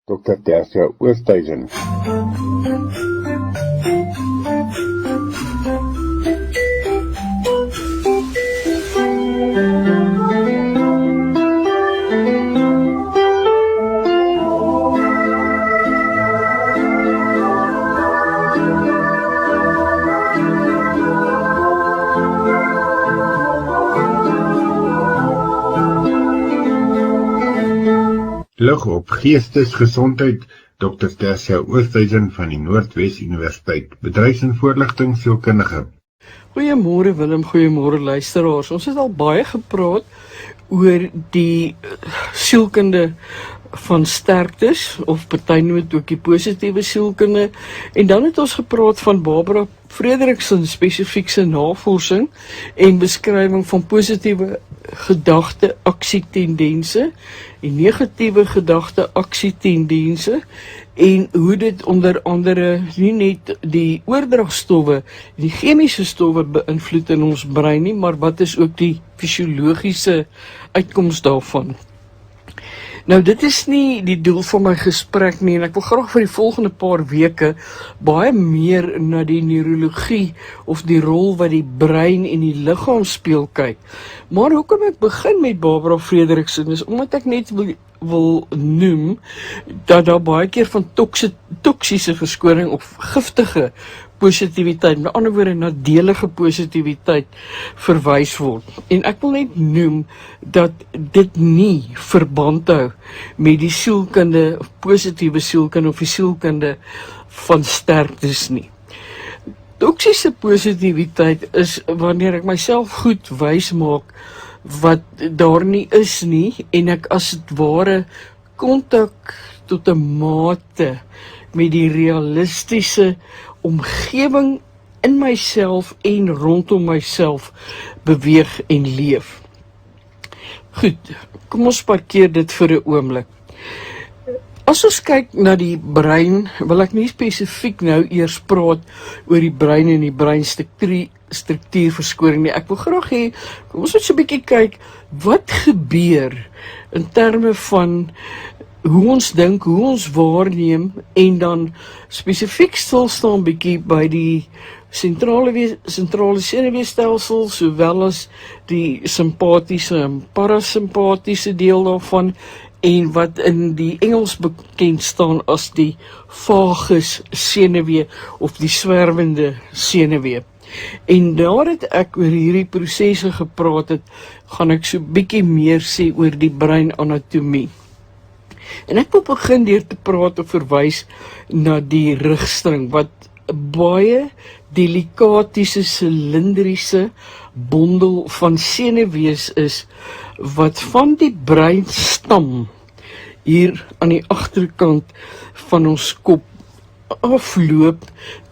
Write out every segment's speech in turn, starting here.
Dr. Tersia Oosthuizen. Lig op geestesgesondheid, Dr. Tersia Oosthuizen van die Noordwes Universiteit, bedryfs- en voorligtingsielkundige. Goeiemôre Willem, goeiemôre luisteraars. Ons het al baie gepraat oor die sielkunde van sterktes, of party noem dit ook die positiewe sielkunde, en dan het ons gepraat van Barbara Frederickson spesifiek se navorsing en beskrywing van positiewe gedagte-aksietendense en negatiewe gedagte-aksietendense en hoe dit onder andere nie net die oordragstowwe, die chemiese stowwe beïnvloed in ons brein nie, maar wat is ook die fisiologiese uitkoms daarvan. Nou dit is nie die doel van my gesprek nie en ek wil graag vir die volgende paar weke baie meer na die neurologie of die rol wat die brein en die liggaam speel kyk. Maar hoekom ek begin met Barbara Frederickson is omdat ek net wil noem dat daar baie keer van toksiese verskoning of giftige positiwiteit, met ander woorde nadelige positiwiteit verwys word. En ek wil net noem dat dit nie verband hou met die sielkunde, of positiewe sielkunde of die sielkunde van sterktes nie. Toksiese positiwiteit is wanneer ek myself goed wys maak wat daar nie is nie en ek as het ware kontak tot 'n mate met die realistiese omgewing in myself en rondom myself beweeg en leef. Goed, kom ons parkeer dit vir 'n oomblik. As ons kyk na die brein, wil ek nie spesifiek nou eers praat oor die brein en die breinstruktuurverskoring nie. Ek wil graag hê, kom ons moet so 'n bietjie kyk, wat gebeur in terme van hoe ons dink, hoe ons waarneem en dan spesifiek stilstaan bietjie by die sentrale senuweestelsel sowel as die simpatiese en parasimpatiese deel daarvan en wat in die Engels bekend staan as die vagus senuwee of die swerwende senuwee. En nadat ek oor hierdie prosesse gepraat het, gaan ek so bietjie meer sê oor die breinanatomie. En ek wil begin deur te praat of verwys na die rugstring, wat baie delikatiese silindriese bondel van senuwees is, wat van die breinstam hier aan die agterkant van ons kop afloop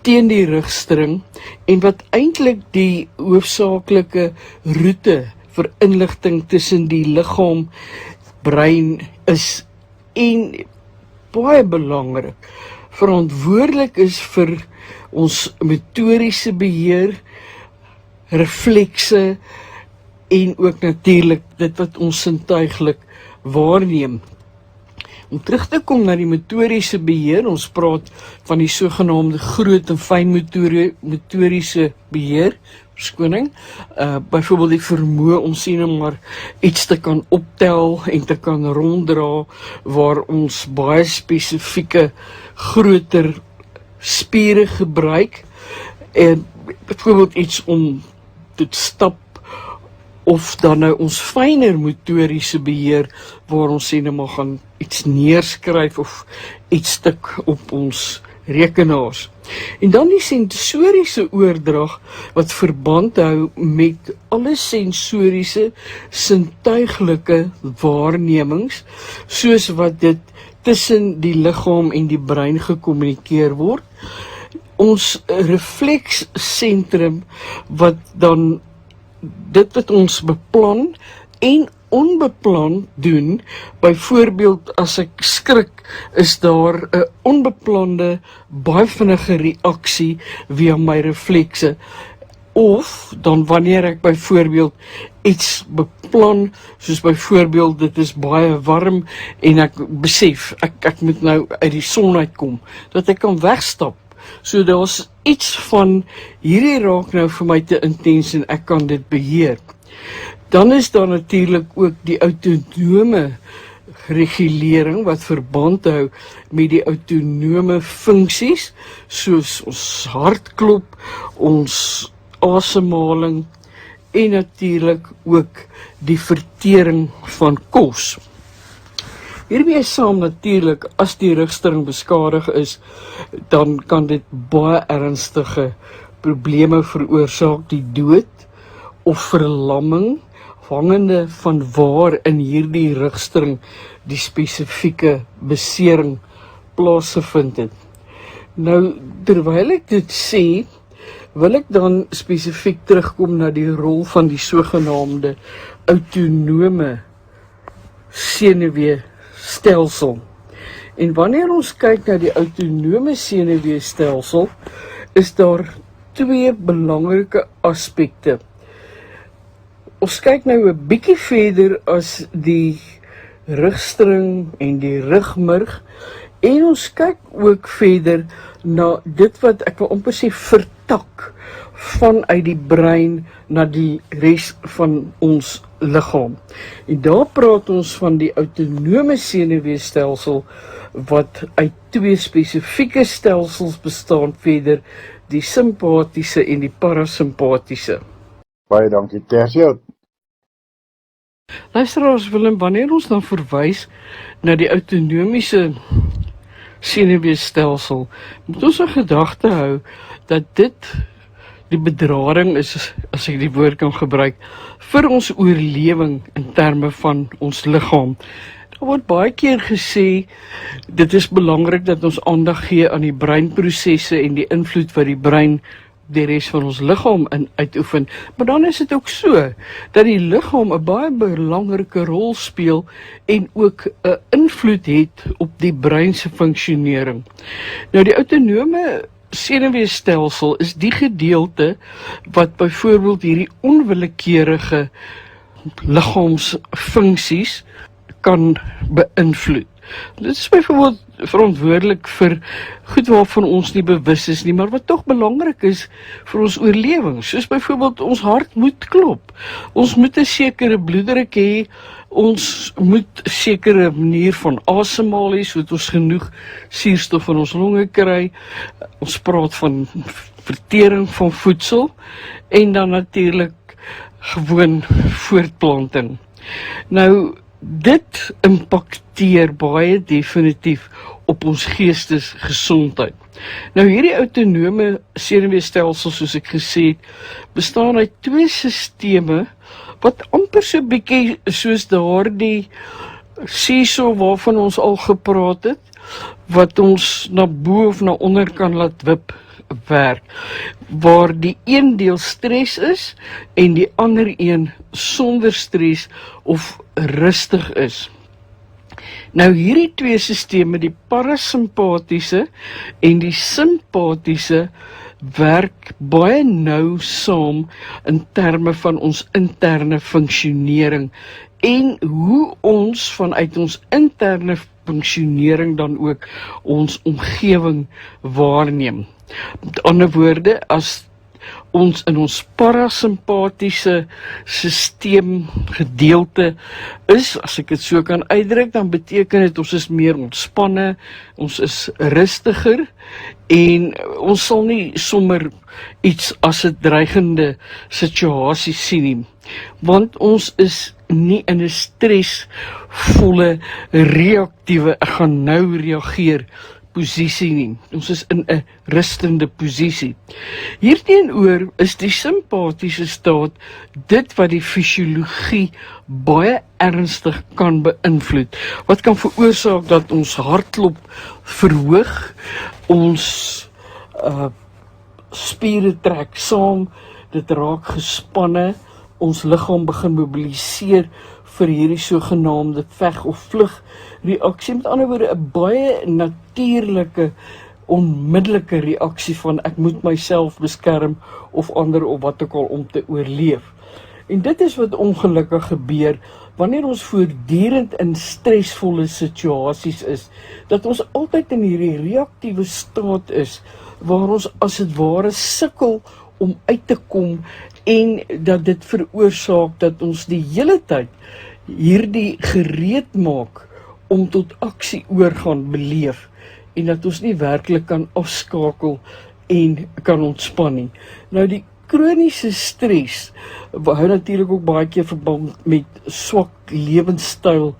teen die rugstring en wat eintlik die hoofsaaklike roete vir inligting tussen die liggaam, brein is en baie belangrik, verantwoordelik is vir ons motoriese beheer, reflekse en ook natuurlik dit wat ons sintuiglik waarneem. Om terug te kom na die motoriese beheer, ons praat van die sogenaamde groot en fyn motoriese beheer, verskoning, byvoorbeeld die vermoë om sien maar iets te kan optel en te kan ronddra, waar ons baie spesifieke groter spiere gebruik, en byvoorbeeld iets om te stap, of dan nou ons fyner motoriese beheer, waar ons sê nou maar gaan iets neerskryf of iets stik op ons rekenaars. En dan die sensoriese oordrag wat verband hou met alle sensoriese, sintuiglike waarnemings, soos wat dit tussen die liggaam en die brein gekommunikeer word. Ons refleksentrum wat dan dit wat ons beplan en onbeplan doen, byvoorbeeld as ek skrik, is daar 'n onbeplande, baie vinnige reaksie via my reflekse, of dan wanneer ek byvoorbeeld iets beplan, soos byvoorbeeld dit is baie warm en ek besef, ek moet nou uit die son uitkom, dat ek kan wegstap. So daar's iets van, hierdie raak nou vir my te intens en ek kan dit beheer. Dan is daar natuurlik ook die autonome regulering wat verband hou met die autonome funksies, soos ons hartklop, ons asemhaling en natuurlik ook die vertering van kos. Hiermee saam natuurlik, as die rugstring beskadig is, dan kan dit baie ernstige probleme veroorsaak, die dood of verlamming, afhangende van waar in hierdie rugstring die spesifieke besering plaasgevind het. Nou, terwyl ek dit sê, wil ek dan spesifiek terugkom na die rol van die sogenaamde autonome senuweestelsel. En wanneer ons kyk na die autonome senuweestelsel, is daar twee belangrike aspekte. Ons kyk nou 'n bietjie verder as die rugstring en die rugmurg, en ons kyk ook verder na dit wat ek wil amper sê vertak vanuit die brein na die res van ons liggaam. En daar praat ons van die autonome senuweestelsel wat uit twee spesifieke stelsels bestaan verder, die simpatiese en die parasimpatiese. Baie dankie, Tersia. Luisteraars, Willem, wanneer ons dan verwys na die autonomiese senuweestelsel, moet ons in gedagte hou dat dit die bedrading is, as ek die woord kan gebruik, vir ons oorlewing in terme van ons liggaam. Daar word baie keer gesê, dit is belangrik dat ons aandag gee aan die breinprosesse en die invloed wat die brein die res van ons liggaam in uitoefen, maar dan is dit ook so, dat die liggaam 'n baie belangrike rol speel en ook 'n invloed het op die brein se funksionering. Nou die autonome senuweestelsel is die gedeelte wat byvoorbeeld hierdie onwillekeurige liggaamsfunksies kan beïnvloed. Dit is byvoorbeeld verantwoordelik vir goed waarvan ons nie bewus is nie, maar wat tog belangrik is vir ons oorlewing, soos byvoorbeeld ons hart moet klop, ons moet 'n sekere bloeddruk hê, ons moet 'n sekere manier van asemhaal hê, sodat ons genoeg suurstof in ons longe kry, ons praat van vertering van voedsel, en dan natuurlik gewoon voortplanting. Nou, dit impakteer baie definitief op ons geestesgesondheid. Nou hierdie autonome senuweestelsel, soos ek gesê het, bestaan uit twee sisteme wat amper so bietjie soos daardie seesaw waarvan ons al gepraat het, wat ons na bo of na onder kan laat wip werk, waar die een deel stres is en die ander een sonder stres of rustig is. Nou hierdie twee sisteme, die parasimpatiese en die simpatiese, werk baie nou saam in terme van ons interne funksionering en hoe ons vanuit ons interne funksionering dan ook ons omgewing waarneem. Met ander woorde, as ons in ons parasimpatiese sisteem gedeelte is, as ek dit so kan uitdruk, dan beteken dit ons is meer ontspanne, ons is rustiger en ons sal nie sommer iets as 'n dreigende situasie sien nie, want ons is nie in 'n stresvolle, reaktiewe, ek gaan nou reageer posisie nie. Ons is in 'n rustende posisie. Hierteenoor is die simpatiese staat dit wat die fisiologie baie ernstig kan beïnvloed. Wat kan veroorsaak dat ons hartklop verhoog, ons spiere trek saam, dit raak gespanne, ons liggaam begin mobiliseer vir hierdie sogenaamde veg of vlug reaksie. Met ander woorde, 'n baie natuurlike, onmiddellike reaksie van ek moet myself beskerm of ander of wat ook al om te oorleef. En dit is wat ongelukkig gebeur wanneer ons voortdurend in stresvolle situasies is, dat ons altyd in hierdie reaktiewe staat is, waar ons as het ware sukkel om uit te kom en dat dit veroorsaak dat ons die hele tyd hierdie gereed maak om tot aksie oorgaan beleef en dat ons nie werklik kan afskakel en kan ontspan nie. Nou die kroniese stres hou natuurlik ook baie keer verband met swak lewenstyl,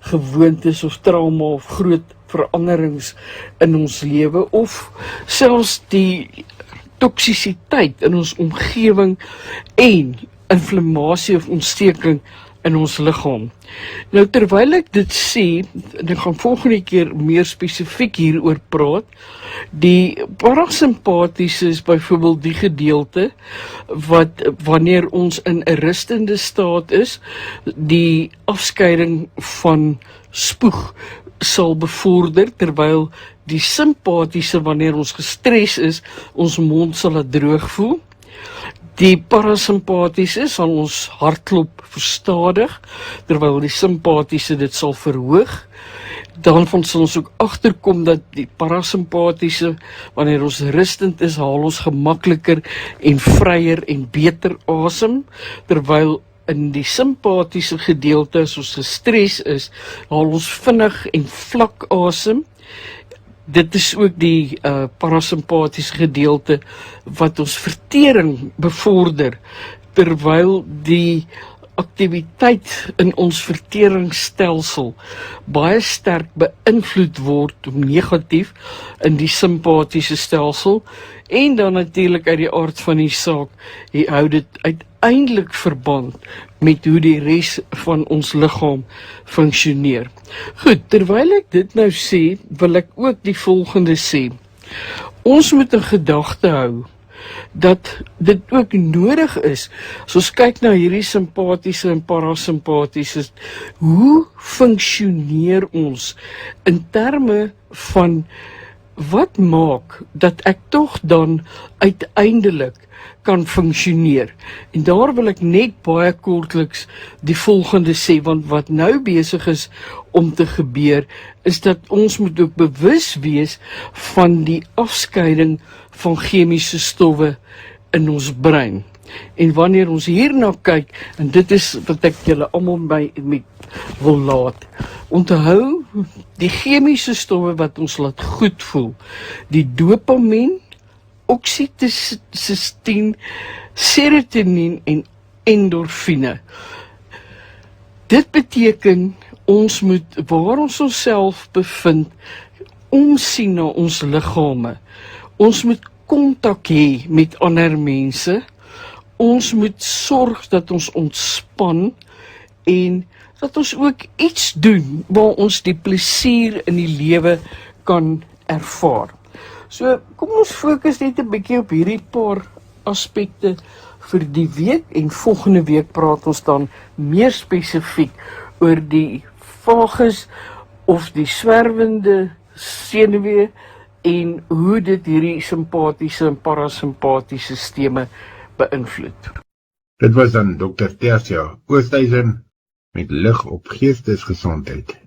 gewoontes of trauma of groot veranderings in ons lewe of selfs die toksisiteit in ons omgewing en inflammasie of ontsteking in ons liggaam. Nou terwyl ek dit sê, en ek gaan volgende keer meer spesifiek hieroor praat, die parasimpatiese is byvoorbeeld die gedeelte wat wanneer ons in 'n rustende staat is, die afskeiding van spoeg sal bevorder, terwyl die simpatiese wanneer ons gestres is, ons mond sal laat droog voel. Die parasimpatiese sal ons hartklop verstadig, terwyl die simpatiese dit sal verhoog. Daarvan sal ons ook agterkom dat die parasimpatiese, wanneer ons rustend is, haal ons gemakliker en vryer en beter asem, terwyl in die simpatiese gedeelte, as ons gestres is, haal ons vinnig en vlak asem. Dit is ook die parasimpatiese gedeelte wat ons vertering bevorder, terwyl die aktiwiteit in ons verteringsstelsel baie sterk beïnvloed word negatief in die simpatiese stelsel, en dan natuurlik uit die aard van die saak hou dit uiteindelik verband met hoe die res van ons liggaam funksioneer. Goed, terwyl ek dit nou sê, wil ek ook die volgende sê. Ons moet in gedagte hou dat dit ook nodig is, as ons kyk na hierdie simpatiese en parasimpatiese, hoe funksioneer ons in terme van wat maak dat ek tog dan uiteindelik kan funksioneer. En daar wil ek net baie kortliks die volgende sê, want wat nou besig is om te gebeur, is dat ons moet ook bewus wees van die afskeiding van chemiese stowwe in ons brein. En wanneer ons hierna kyk, en dit is wat ek julle almal met wil laat, onthou die chemiese stowwe wat ons laat goed voel, die dopamien, oksitosine, serotonien en endorfine. Dit beteken ons moet, waar ons onsself bevind, omsien na ons liggame. Ons moet kontak hê met ander mense. Ons moet sorg dat ons ontspan en dat ons ook iets doen waar ons die plesier in die lewe kan ervaar. So, kom ons fokus net 'n bietjie op hierdie paar aspekte vir die week, en volgende week praat ons dan meer spesifiek oor die vagus of die swerwende senuwee en hoe dit hierdie simpatiese en parasimpatiese stelsels beïnvloed. Dit was dan Dr. Tersia Oosthuizen met lig op geestesgesondheid.